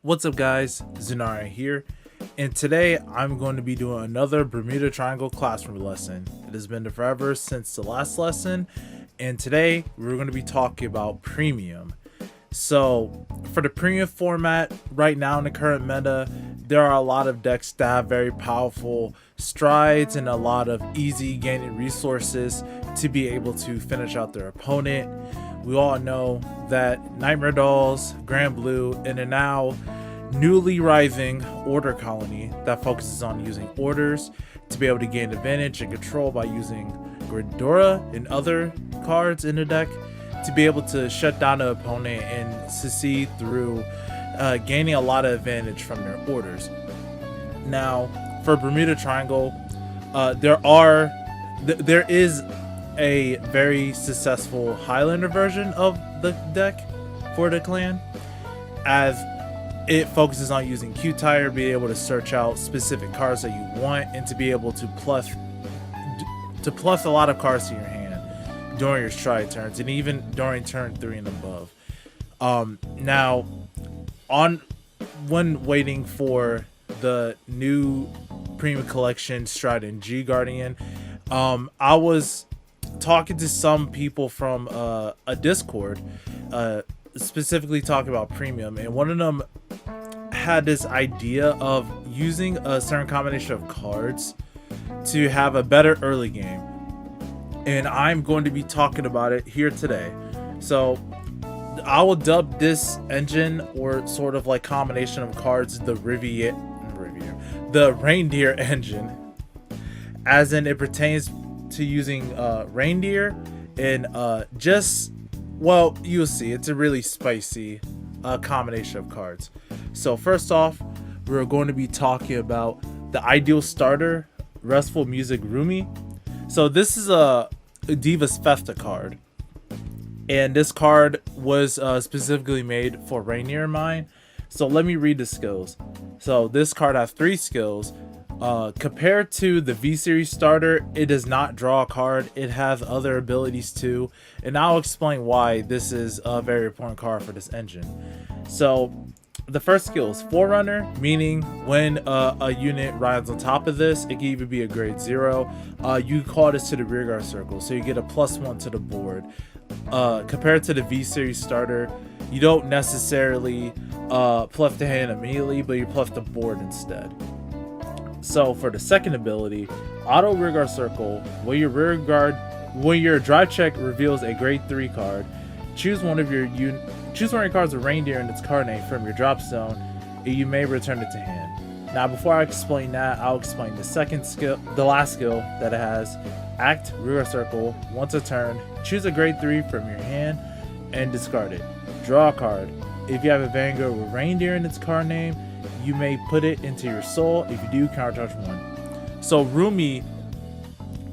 What's up guys, Zenara here, and today I'm going to be doing another Bermuda Triangle classroom lesson. It has been forever since the last lesson, and today we're going to be talking about premium. So for the premium format, right now in the current meta, there are a lot of decks that have very powerful strides and a lot of easy gaining resources to be able to finish out their opponent. We all know that Nightmare Dolls, Grand Blue, and a now newly rising Order Colony that focuses on using orders to be able to gain advantage and control by using Gridora and other cards in the deck to be able to shut down the opponent and succeed through gaining a lot of advantage from their orders. Now, for Bermuda Triangle, there is a very successful Highlander version of the deck for the clan, as it focuses on using Q-Tire, be able to search out specific cards that you want, and to be able to plus a lot of cards to your hand during your stride turns and even during turn 3 and above. Now, when waiting for the new premium collection Stride and G Guardian, I was talking to some people from a Discord, specifically talking about premium, and one of them had this idea of using a certain combination of cards to have a better early game, and I'm going to be talking about it here today. So I will dub this engine, or sort of like combination of cards, the Reindear engine, as in it pertains to using Raindear and well, you'll see, it's a really spicy combination of cards. So first off, we're going to be talking about the ideal starter, Restful Music Rumi. So this is a Diva's Festa card, and this card was specifically made for Raindear in mind. So let me read the skills. So this card has 3 skills. Compared to the V-Series starter, it does not draw a card. It has other abilities too, and I'll explain why this is a very important card for this engine. So the first skill is Forerunner, meaning when a unit rides on top of this, it can even be a grade 0. You call this to the rearguard circle, so you get a +1 to the board. Compared to the V-Series starter, you don't necessarily pluff the hand immediately, but you pluff the board instead. So for the second ability, Auto Rearguard Circle, when your drive check reveals a grade 3 card, choose one of your cards with Reindeer in its card name from your drop zone, and you may return it to hand. Now before I explain that, I'll explain the last skill that it has. Act Rearguard Circle, once a turn, choose a grade 3 from your hand and discard it. Draw a card. If you have a Vanguard with Reindeer in its card name, you may put it into your soul. If you do, countercharge 1. So Rumi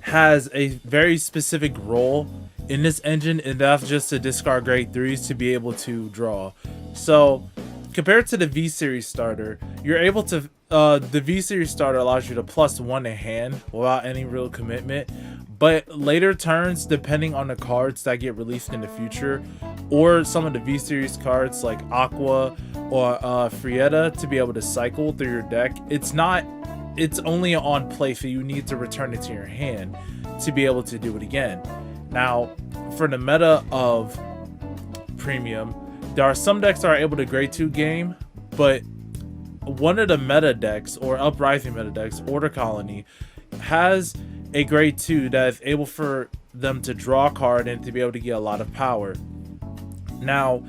has a very specific role in this engine, and that's just to discard grade 3s to be able to draw. So compared to the V-Series starter, you're able to the V-Series starter allows you to +1 to hand without any real commitment, but later turns, depending on the cards that get released in the future, or some of the V-Series cards like Aqua or Frietta, to be able to cycle through your deck, it's only on play, so you need to return it to your hand to be able to do it again. Now for the meta of premium, there are some decks that are able to grade 2 game, but one of the meta decks, or uprising meta decks, Order Colony, has a grade 2 that is able for them to draw a card and to be able to get a lot of power. Now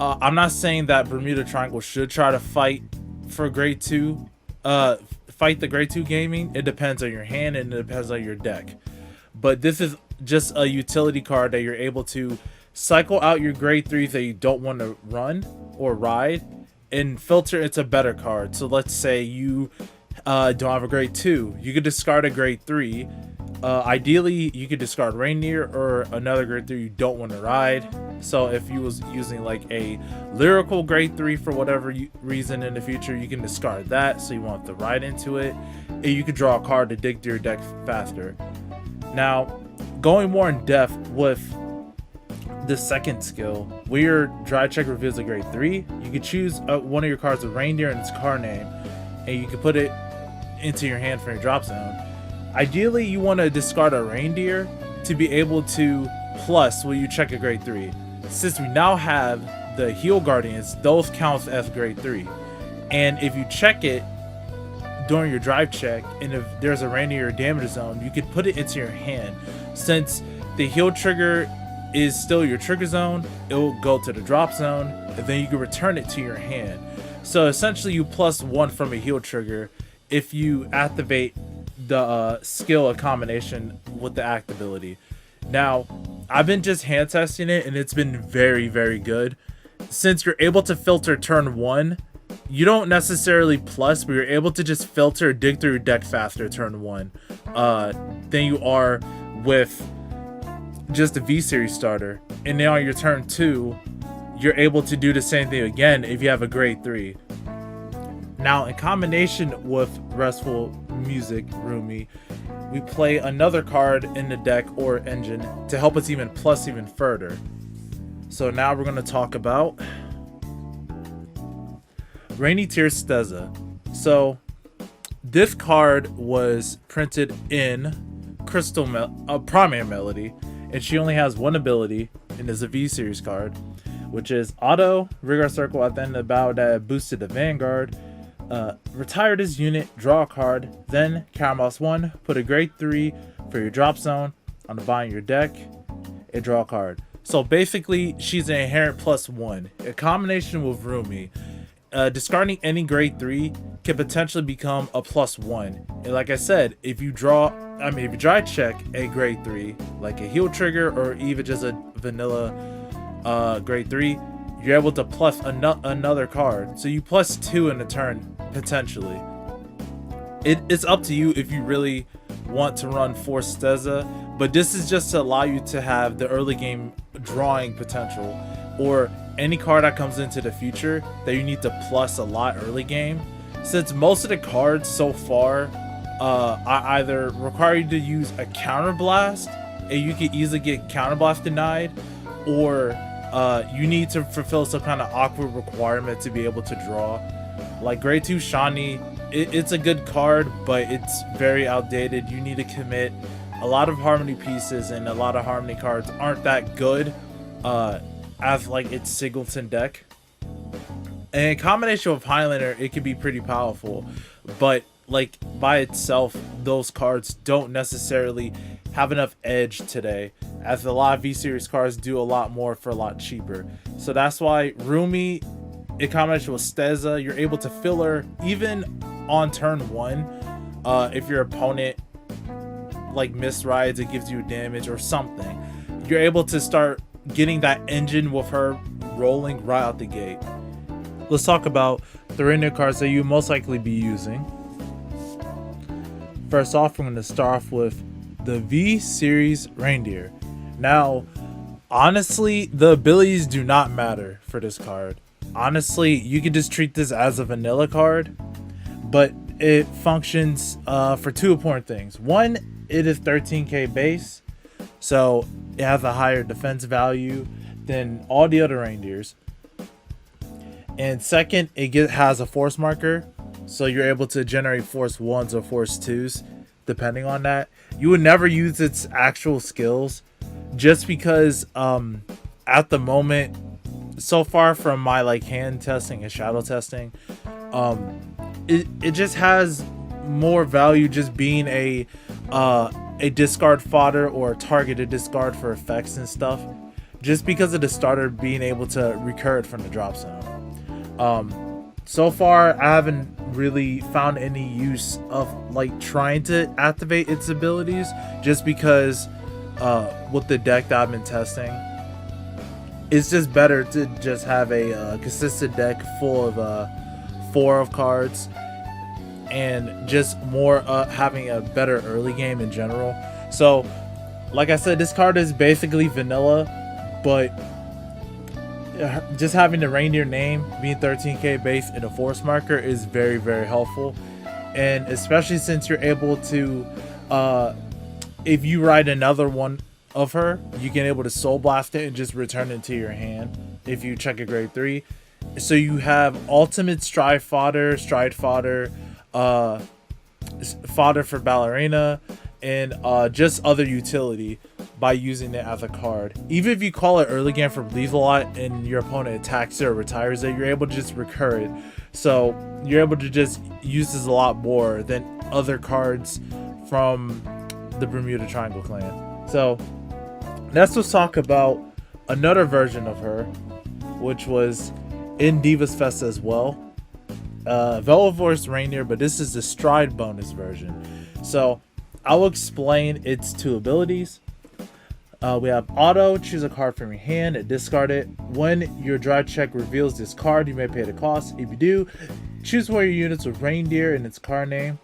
I'm not saying that Bermuda Triangle should try to fight for grade 2, fight the grade 2 gaming. It depends on your hand and it depends on your deck, but this is just a utility card that you're able to cycle out your grade 3s that you don't want to run or ride and filter into better cards. So let's say you don't have a grade 2, you could discard a grade 3. Ideally you could discard Raindear or another grade 3 you don't want to ride. So if you was using like a lyrical grade 3 for whatever reason in the future, you can discard that, so you want to ride into it, and you could draw a card to dig through your deck faster. Now going more in depth with the second skill, where your drive check reveals a grade 3, you can choose one of your cards with Raindear and its card name, and you can put it into your hand from your drop zone. Ideally, you want to discard a Raindear to be able to plus when you check a grade 3. Since we now have the Heal Guardians, those count as grade 3. And if you check it during your drive check, and if there's a Raindear damage zone, you could put it into your hand. Since the heal trigger is still your trigger zone, it will go to the drop zone, and then you can return it to your hand. So essentially you +1 from a heal trigger if you activate the skill combination with the act ability. Now, I've been just hand testing it, and it's been very, very good. Since you're able to filter turn 1, you don't necessarily plus, but you're able to just filter, dig through your deck faster turn 1 than you are with just a V-Series starter. And now on your turn 2, you're able to do the same thing again if you have a grade 3. Now, in combination with Restful Music, Rumi, we play another card in the deck or engine to help us even further. So now we're going to talk about Raindear Steza. So this card was printed in Primary Melody, and she only has one ability, and is a V-Series card, which is Auto, Rigor Circle at the end of the battle that boosted the Vanguard. Retire this unit, draw a card, then Caramel's 1, put a grade 3 for your drop zone on the bottom of your deck, and draw a card. So basically, she's an inherent +1. A combination with Rumi, discarding any grade 3 can potentially become a +1. And like I said, if you dry check a grade 3, like a heal trigger or even just a vanilla grade 3, you're able to plus another card. So you +2 in a turn, potentially. It's up to you if you really want to run for Steza, but this is just to allow you to have the early game drawing potential, or any card that comes into the future that you need to plus a lot early game. Since most of the cards so far either require you to use a counter blast, and you can easily get counter blast denied, or you need to fulfill some kind of awkward requirement to be able to draw. Like grade 2 Shani, it's a good card, but it's very outdated. You need to commit a lot of harmony pieces, and a lot of harmony cards aren't that good as like its singleton deck. And in combination with Highlander, it can be pretty powerful, but like by itself, those cards don't necessarily have enough edge today, as a lot of V-Series cards do a lot more for a lot cheaper. So that's why Rumi, in combination with Steza, you're able to fill her even on turn 1 if your opponent like misrides, it gives you damage or something. You're able to start getting that engine with her rolling right out the gate. Let's talk about the Raindear cards that you most likely be using. First off, we're going to start off with the V-Series Raindear. Now, honestly, the abilities do not matter for this card. Honestly, you can just treat this as a vanilla card, but it functions for two important things. One, it is 13k base, so it has a higher defense value than all the other Raindears. And second, it has a force marker, so you're able to generate force 1s or force 2s depending on that. You would never use its actual skills, just because at the moment, so far from my like hand testing and shadow testing, it just has more value just being a discard fodder or a targeted discard for effects and stuff, just because of the starter being able to recur it from the drop zone. So far I haven't really found any use of like trying to activate its abilities, just because with the deck that I've been testing, it's just better to just have a consistent deck full of 4 of cards, and just more having a better early game in general. So like I said, this card is basically vanilla, but just having the Raindear name being 13k base and a force marker is very, very helpful. And especially since you're able to if you ride another one of her, you can able to soul blast it and just return it to your hand if you check a grade 3. So you have ultimate stride fodder, fodder for ballerina, and just other utility by using it as a card. Even if you call it early game from leave a lot and your opponent attacks it or retires it, you're able to just recur it. So you're able to just use this a lot more than other cards from the Bermuda Triangle clan. So let's talk about another version of her, which was in Divas Fest as well. Velvor's Raindear, but this is the stride bonus version. So I will explain its 2 abilities. We have auto, choose a card from your hand and discard it. When your drive check reveals this card, you may pay the cost. If you do, choose one of your units with Raindear in its card name,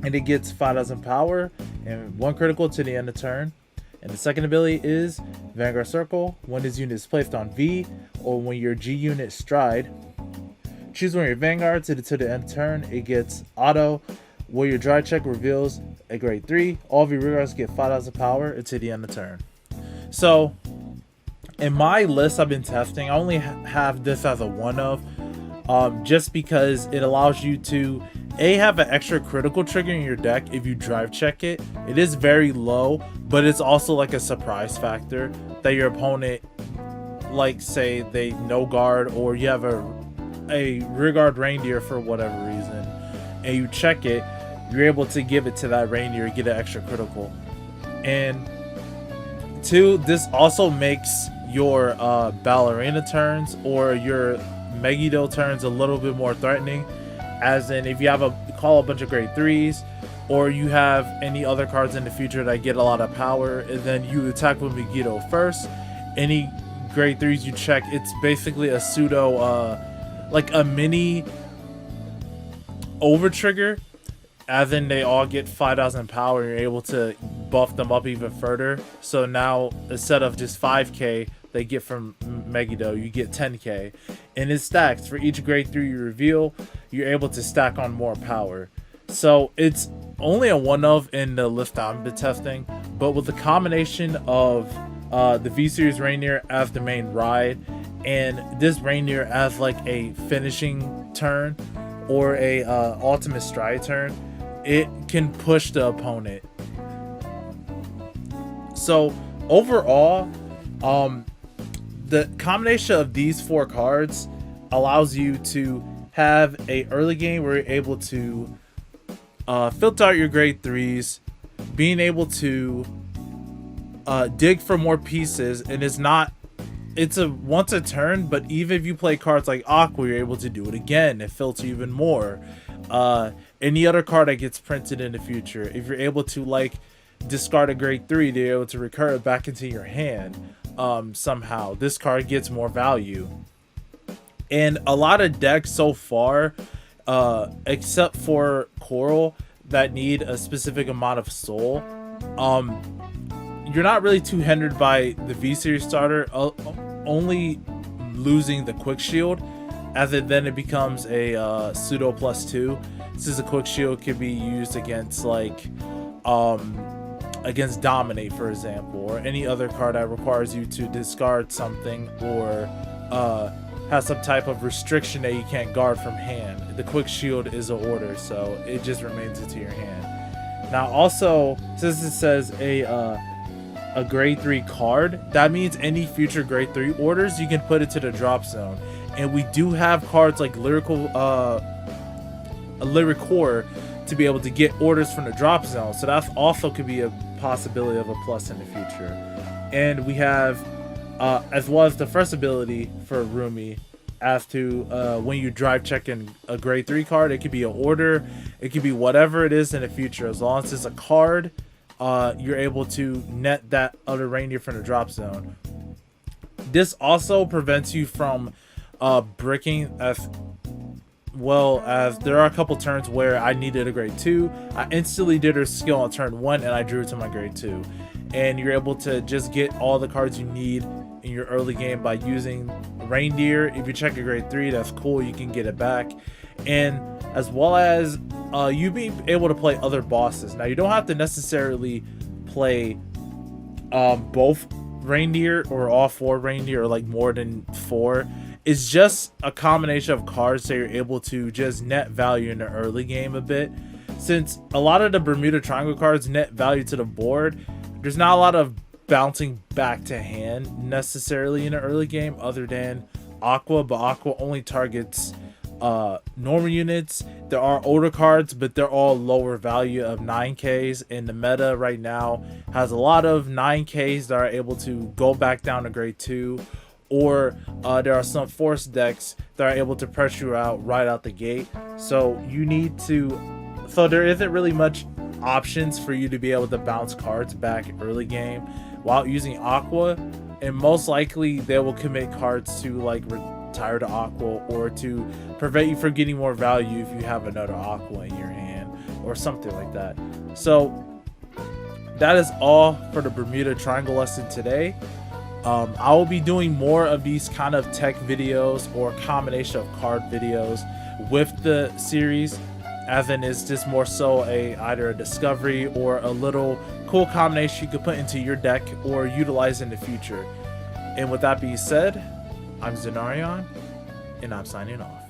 and it gets 5,000 power and 1 critical to the end of turn. And the second ability is Vanguard Circle. When this unit is placed on V, or when your G unit stride, choose one of your Vanguards to the end of turn. It gets auto. Where your drive check reveals a grade 3, all of your rear guards get 5,000 power until the end of turn. So in my list I've been testing, I only have this as a one of, just because it allows you to have an extra critical trigger in your deck if you drive check it. It is very low, but it's also like a surprise factor that your opponent, like say they no guard, or you have a rear guard Raindear for whatever reason, and you check it, you're able to give it to that Raindear, get an extra critical. And 2, this also makes your ballerina turns or your Megiddo turns a little bit more threatening, as in if you have call a bunch of grade 3s, or you have any other cards in the future that get a lot of power, and then you attack with Megiddo first. Any grade 3s you check, it's basically a pseudo like a mini over trigger, as in they all get 5,000 power and you're able to buff them up even further. So now instead of just 5k they get from Megiddo, you get 10k, and it stacks. For each grade 3 you reveal, you're able to stack on more power. So it's only a one of in the list I've been testing, but with the combination of the V-Series Raindear as the main ride, and this Raindear as like a finishing turn or a ultimate stride turn, it can push the opponent. So overall, the combination of these 4 cards allows you to have a early game where you're able to filter out your grade 3s, being able to dig for more pieces, and it's a once a turn, but even if you play cards like Aqua, you're able to do it again and filter even more. Any other card that gets printed in the future, if you're able to like discard a grade 3, they're able to recur it back into your hand somehow. This card gets more value. And a lot of decks so far, except for Carole, that need a specific amount of soul, you're not really too hindered by the V-Series starter, only losing the quick shield, as it becomes a pseudo +2. This is a quick shield, can be used against like against Dominate, for example, or any other card that requires you to discard something, or has some type of restriction that you can't guard from hand. The quick shield is an order, so it just remains into your hand. Now also, since it says a grade 3 card, that means any future grade 3 orders, you can put it to the drop zone. And we do have cards like Lyric Core to be able to get orders from the drop zone, so that also could be a possibility of a plus in the future. And we have as well as the first ability for Rumi, as to when you drive check in a grade 3 card, it could be an order, it could be whatever it is in the future. As long as it's a card, you're able to net that other Raindear from the drop zone. This also prevents you from bricking, as well as there are a couple turns where I needed a grade 2. I instantly did her skill on turn 1 and I drew it to my grade 2. And you're able to just get all the cards you need in your early game by using Raindear. If you check a grade 3, that's cool, you can get it back. And as well as you being able to play other bosses. Now you don't have to necessarily play both reindeer or all 4 reindeer or like more than 4 is just a combination of cards that you're able to just net value in the early game a bit. Since a lot of the Bermuda Triangle cards net value to the board, there's not a lot of bouncing back to hand necessarily in the early game other than Aqua, but Aqua only targets normal units. There are older cards, but they're all lower value of 9Ks, and the meta right now has a lot of 9Ks that are able to go back down to grade 2, or there are some force decks that are able to pressure you out right out the gate. So you need to, so there isn't really much options for you to be able to bounce cards back early game while using Aqua, and most likely they will commit cards to like retire to Aqua or to prevent you from getting more value if you have another Aqua in your hand or something like that. So that is all for the Bermuda Triangle lesson today. I will be doing more of these kind of tech videos or combination of card videos with the series, as in it's just more so either a discovery or a little cool combination you could put into your deck or utilize in the future. And with that being said, I'm Zenarion, and I'm signing off.